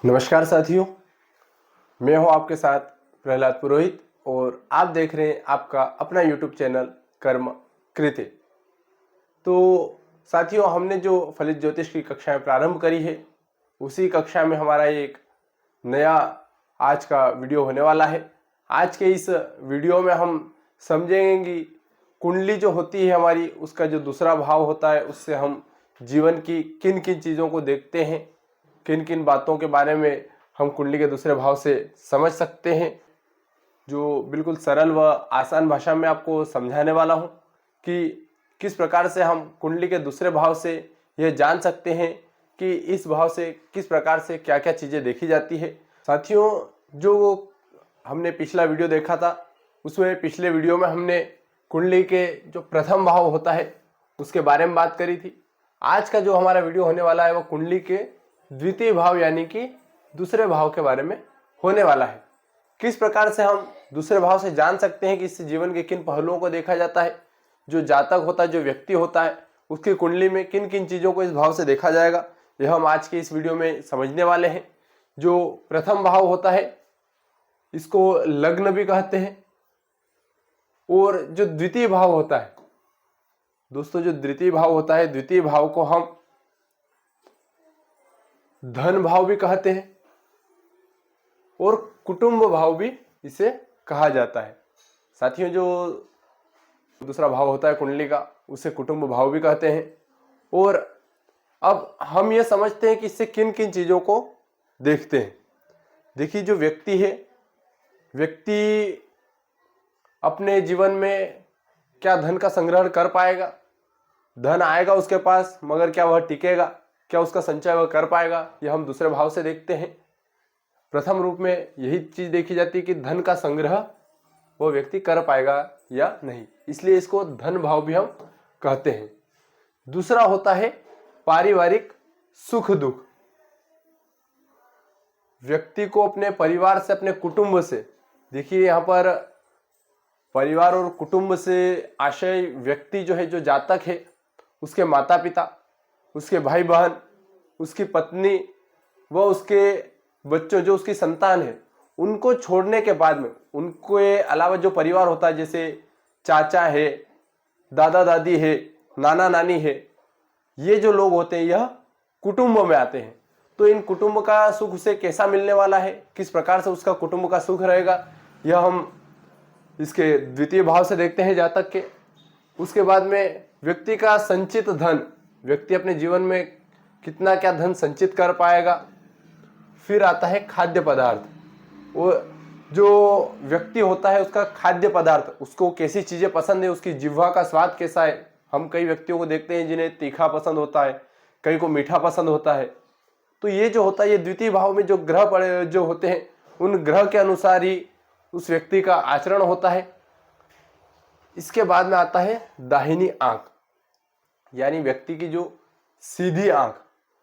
नमस्कार साथियों, मैं हूं आपके साथ प्रहलाद पुरोहित और आप देख रहे हैं आपका अपना YouTube चैनल कर्म कृते। तो साथियों, हमने जो फलित ज्योतिष की कक्षाएं प्रारंभ करी है, उसी कक्षा में हमारा एक नया आज का वीडियो होने वाला है। आज के इस वीडियो में हम समझेंगे कि कुंडली जो होती है हमारी, उसका जो दूसरा भाव होता है, उससे हम जीवन की किन किन चीज़ों को देखते हैं, किन किन बातों के बारे में हम कुंडली के दूसरे भाव से समझ सकते हैं। जो बिल्कुल सरल व आसान भाषा में आपको समझाने वाला हूं कि किस प्रकार से हम कुंडली के दूसरे भाव से यह जान सकते हैं कि इस भाव से किस प्रकार से क्या क्या चीज़ें देखी जाती है। साथियों, जो हमने पिछला वीडियो देखा था, उसमें पिछले वीडियो में हमने कुंडली के जो प्रथम भाव होता है उसके बारे में बात करी थी। आज का जो हमारा वीडियो होने वाला है वो कुंडली के द्वितीय भाव यानी कि दूसरे भाव के बारे में होने वाला है। किस प्रकार से हम दूसरे भाव से जान सकते हैं कि इससे जीवन के किन पहलुओं को देखा जाता है। जो जातक होता है, जो व्यक्ति होता है, उसकी कुंडली में किन किन चीज़ों को इस भाव से देखा जाएगा, यह हम आज के इस वीडियो में समझने वाले हैं। जो प्रथम भाव होता है इसको लग्न भी कहते हैं, और जो द्वितीय भाव होता है दोस्तों, जो द्वितीय भाव होता है, द्वितीय भाव को हम धन भाव भी कहते हैं और कुटुंब भाव भी इसे कहा जाता है। साथियों, जो दूसरा भाव होता है कुंडली का, उसे कुटुंब भाव भी कहते हैं। और अब हम ये समझते हैं कि इससे किन किन चीज़ों को देखते हैं। देखिए, जो व्यक्ति है, व्यक्ति अपने जीवन में क्या धन का संग्रहण कर पाएगा, धन आएगा उसके पास, मगर क्या वह टिकेगा, क्या उसका संचय वह कर पाएगा, यह हम दूसरे भाव से देखते हैं। प्रथम रूप में यही चीज देखी जाती है कि धन का संग्रह वो व्यक्ति कर पाएगा या नहीं, इसलिए इसको धन भाव भी हम कहते हैं। दूसरा होता है पारिवारिक सुख दुख। व्यक्ति को अपने परिवार से, अपने कुटुंब से, देखिए यहाँ पर परिवार और कुटुंब से आशय व्यक्ति जो है, जो जातक है, उसके माता पिता, उसके भाई बहन, उसकी पत्नी व उसके बच्चों, जो उसकी संतान है, उनको छोड़ने के बाद में उनके अलावा जो परिवार होता है, जैसे चाचा है, दादा दादी है, नाना नानी है, ये जो लोग होते हैं यह कुटुंब में आते हैं। तो इन कुटुंब का सुख उसे कैसा मिलने वाला है, किस प्रकार से उसका कुटुंब का सुख रहेगा, यह हम इसके द्वितीय भाव से देखते हैं जातक के। उसके बाद में व्यक्ति का संचित धन, व्यक्ति अपने जीवन में कितना क्या धन संचित कर पाएगा। फिर आता है खाद्य पदार्थ। वो जो व्यक्ति होता है उसका खाद्य पदार्थ, उसको कैसी चीजें पसंद है, उसकी जिह्वा का स्वाद कैसा है। हम कई व्यक्तियों को देखते हैं जिन्हें तीखा पसंद होता है, कई को मीठा पसंद होता है। तो ये जो होता है, ये द्वितीय भाव में जो ग्रह पड़े जो होते हैं, उन ग्रह के अनुसार ही उस व्यक्ति का आचरण होता है। इसके बाद में आता है दाहिनी आंख, यानी व्यक्ति की जो सीधी आंख,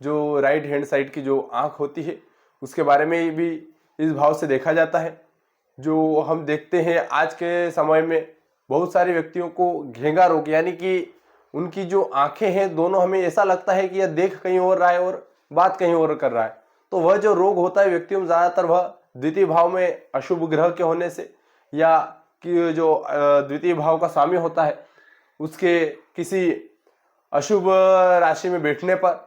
जो राइट हैंड साइड की जो आंख होती है, उसके बारे में भी इस भाव से देखा जाता है। जो हम देखते हैं आज के समय में बहुत सारे व्यक्तियों को घेंगा रोग, यानी कि उनकी जो आंखें हैं दोनों, हमें ऐसा लगता है कि यह देख कहीं और रहा है और बात कहीं और कर रहा है। तो वह जो रोग होता है व्यक्तियों में, ज़्यादातर वह द्वितीय भाव में अशुभ ग्रह के होने से, या कि जो द्वितीय भाव का स्वामी होता है उसके किसी अशुभ राशि में बैठने पर,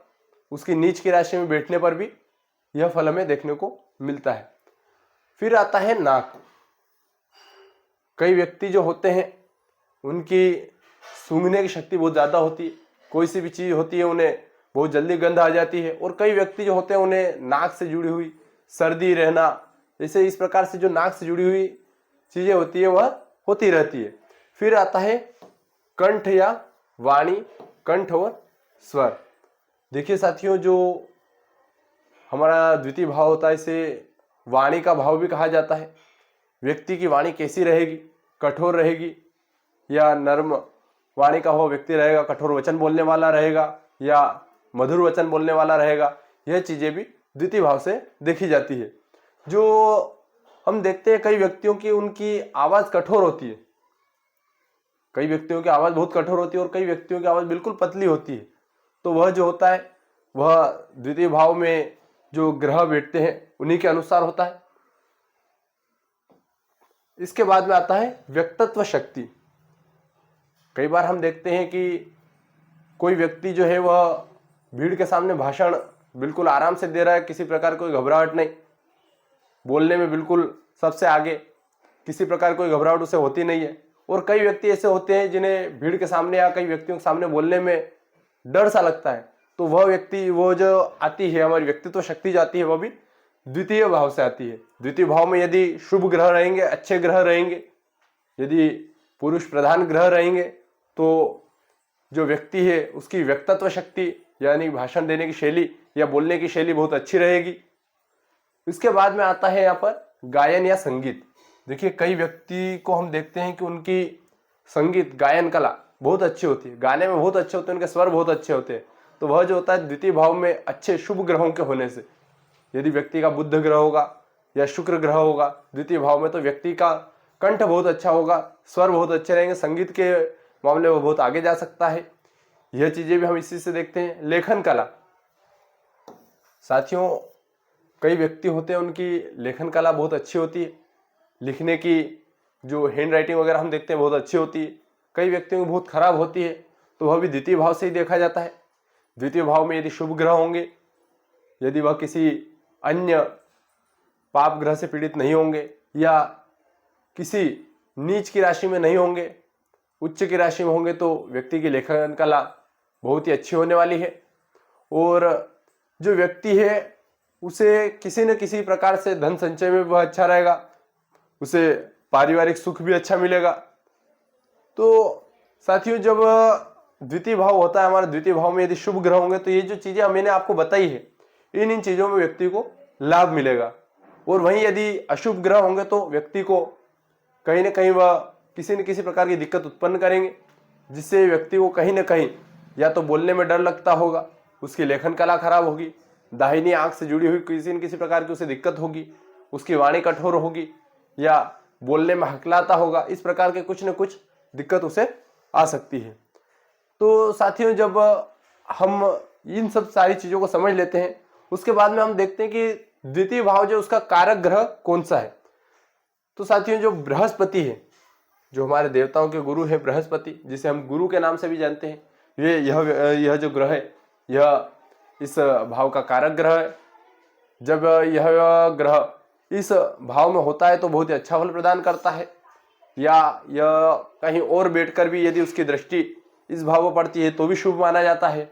उसकी नीच की राशि में बैठने पर भी यह फल हमें देखने को मिलता है। फिर आता है नाक। कई व्यक्ति जो होते हैं उनकी सूंघने की शक्ति बहुत ज़्यादा होती है, कोई सी भी चीज़ होती है उन्हें बहुत जल्दी गंध आ जाती है। और कई व्यक्ति जो होते हैं उन्हें नाक से जुड़ी हुई सर्दी रहना, जैसे इस प्रकार से जो नाक से जुड़ी हुई चीज़ें होती है वह होती रहती है। फिर आता है कंठ या वाणी, कंठ और स्वर। देखिए साथियों, जो हमारा द्वितीय भाव होता है इसे वाणी का भाव भी कहा जाता है। व्यक्ति की वाणी कैसी रहेगी, कठोर रहेगी या नर्म वाणी का हो व्यक्ति रहेगा, कठोर वचन बोलने वाला रहेगा या मधुर वचन बोलने वाला रहेगा, यह चीजें भी द्वितीय भाव से देखी जाती है। जो हम देखते हैं कई व्यक्तियों की उनकी आवाज कठोर होती है, कई व्यक्तियों की आवाज बहुत कठोर होती है और कई व्यक्तियों की आवाज बिल्कुल पतली होती है। तो वह जो होता है वह द्वितीय भाव में जो ग्रह बैठते हैं उन्हीं के अनुसार होता है। इसके बाद में आता है व्यक्तित्व शक्ति। कई बार हम देखते हैं कि कोई व्यक्ति जो है वह भीड़ के सामने भाषण बिल्कुल आराम से दे रहा है, किसी प्रकार कोई घबराहट नहीं, बोलने में बिल्कुल सबसे आगे, किसी प्रकार कोई घबराहट उसे होती नहीं है। और कई व्यक्ति ऐसे होते हैं जिन्हें भीड़ के सामने या कई व्यक्तियों के सामने बोलने में डर सा लगता है। तो वह व्यक्ति, वो जो आती है हमारी व्यक्तित्व शक्ति जाती है, वह भी द्वितीय भाव से आती है। द्वितीय भाव में यदि शुभ ग्रह रहेंगे, अच्छे ग्रह रहेंगे, यदि पुरुष प्रधान ग्रह रहेंगे, तो जो व्यक्ति है उसकी व्यक्तित्व शक्ति यानी भाषण देने की शैली या बोलने की शैली बहुत अच्छी रहेगी। इसके बाद में आता है यहाँ पर गायन या संगीत। देखिए, कई व्यक्ति को हम देखते हैं कि उनकी संगीत गायन कला बहुत अच्छी होती है, गाने में बहुत अच्छे होते हैं, उनके स्वर बहुत अच्छे होते हैं। तो वह जो होता है द्वितीय भाव में अच्छे शुभ ग्रहों के होने से, यदि व्यक्ति का बुध ग्रह होगा या शुक्र ग्रह होगा द्वितीय भाव में, तो व्यक्ति का कंठ बहुत अच्छा होगा, स्वर बहुत अच्छे रहेंगे, संगीत के मामले में बहुत आगे जा सकता है। यह चीजें भी हम इसी से देखते हैं। लेखन कला, साथियों कई व्यक्ति होते हैं उनकी लेखन कला बहुत अच्छी होती है, लिखने की जो हैंड राइटिंग वगैरह हम देखते हैं बहुत अच्छी होती है। कई व्यक्तियों की बहुत खराब होती है, तो वह भी द्वितीय भाव से ही देखा जाता है। द्वितीय भाव में यदि शुभ ग्रह होंगे, यदि वह किसी अन्य पाप ग्रह से पीड़ित नहीं होंगे या किसी नीच की राशि में नहीं होंगे, उच्च की राशि में होंगे, तो व्यक्ति की लेखन कला बहुत ही अच्छी होने वाली है। और जो व्यक्ति है उसे किसी न किसी प्रकार से धन संचय में वह अच्छा रहेगा, उसे पारिवारिक सुख भी अच्छा मिलेगा। तो साथियों, जब द्वितीय भाव होता है हमारा, द्वितीय भाव में यदि शुभ ग्रह होंगे, तो ये जो चीजें मैंने आपको बताई है, इन चीजों में व्यक्ति को लाभ मिलेगा। और वहीं यदि अशुभ ग्रह होंगे तो व्यक्ति को कहीं ना कहीं वह किसी न किसी प्रकार की दिक्कत उत्पन्न करेंगे, जिससे व्यक्ति को कहीं ना कहीं या तो बोलने में डर लगता होगा, उसकी लेखन कला खराब होगी, दाहिनी आंख से जुड़ी हुई किसी न किसी प्रकार की उसे दिक्कत होगी, उसकी वाणी कठोर होगी या बोलने में हकलाता होगा। इस प्रकार के कुछ न कुछ दिक्कत उसे आ सकती है। तो साथियों, जब हम इन सब सारी चीजों को समझ लेते हैं, उसके बाद में हम देखते हैं कि द्वितीय भाव जो उसका कारक ग्रह कौन सा है। तो साथियों, जो बृहस्पति है, जो हमारे देवताओं के गुरु है बृहस्पति, जिसे हम गुरु के नाम से भी जानते हैं, यह जो ग्रह है यह इस भाव का कारक ग्रह है। जब यह ग्रह इस भाव में होता है तो बहुत ही अच्छा फल प्रदान करता है, या यह कहीं और बैठकर भी यदि उसकी दृष्टि इस भाव में पड़ती है तो भी शुभ माना जाता है।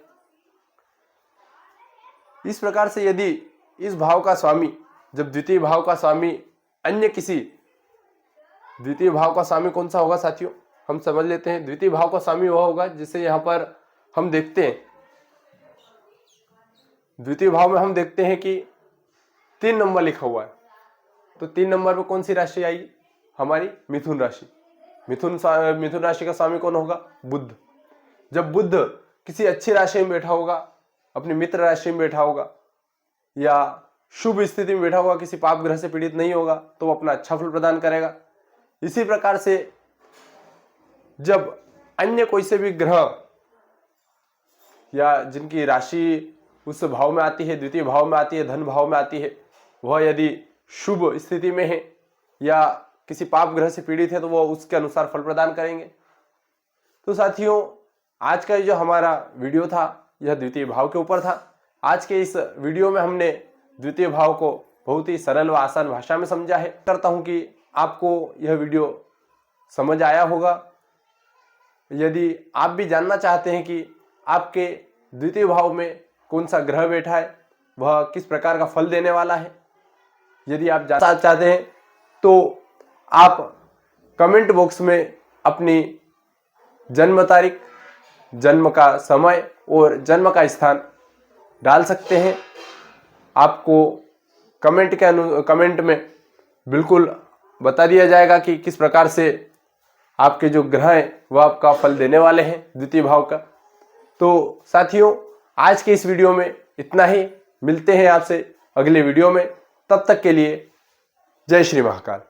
इस प्रकार से यदि इस भाव का स्वामी, जब द्वितीय भाव का स्वामी अन्य किसी, द्वितीय भाव का स्वामी कौन सा होगा साथियों, हम समझ लेते हैं। द्वितीय भाव का स्वामी वह होगा जिसे यहाँ पर हम देखते हैं, द्वितीय भाव में हम देखते हैं कि 3 नंबर लिखा हुआ है। तो 3 नंबर पे कौन सी राशि आएगी, हमारी मिथुन राशि। मिथुन राशि का स्वामी कौन होगा, बुध। जब बुध किसी अच्छी राशि में बैठा होगा, अपनी मित्र राशि में बैठा होगा या शुभ स्थिति में बैठा होगा, किसी पाप ग्रह से पीड़ित नहीं होगा, तो वो अपना अच्छा फल प्रदान करेगा। इसी प्रकार से जब अन्य कोई से भी ग्रह या जिनकी राशि उस भाव में आती है, द्वितीय भाव में आती है, धन भाव में आती है, वह यदि शुभ स्थिति में है या किसी पाप ग्रह से पीड़ित है, तो वह उसके अनुसार फल प्रदान करेंगे। तो साथियों, आज का जो हमारा वीडियो था यह द्वितीय भाव के ऊपर था। आज के इस वीडियो में हमने द्वितीय भाव को बहुत ही सरल व आसान भाषा में समझा है। करता हूं कि आपको यह वीडियो समझ आया होगा। यदि आप भी जानना चाहते हैं कि आपके द्वितीय भाव में कौन सा ग्रह बैठा है, वह किस प्रकार का फल देने वाला है, यदि आप जानना चाहते हैं तो आप कमेंट बॉक्स में अपनी जन्म तारीख, जन्म का समय और जन्म का स्थान डाल सकते हैं। आपको कमेंट में बिल्कुल बता दिया जाएगा कि किस प्रकार से आपके जो ग्रह हैं वह आपका फल देने वाले हैं द्वितीय भाव का। तो साथियों, आज के इस वीडियो में इतना ही। मिलते हैं आपसे अगले वीडियो में, तब तक के लिए जय श्री महाकाल।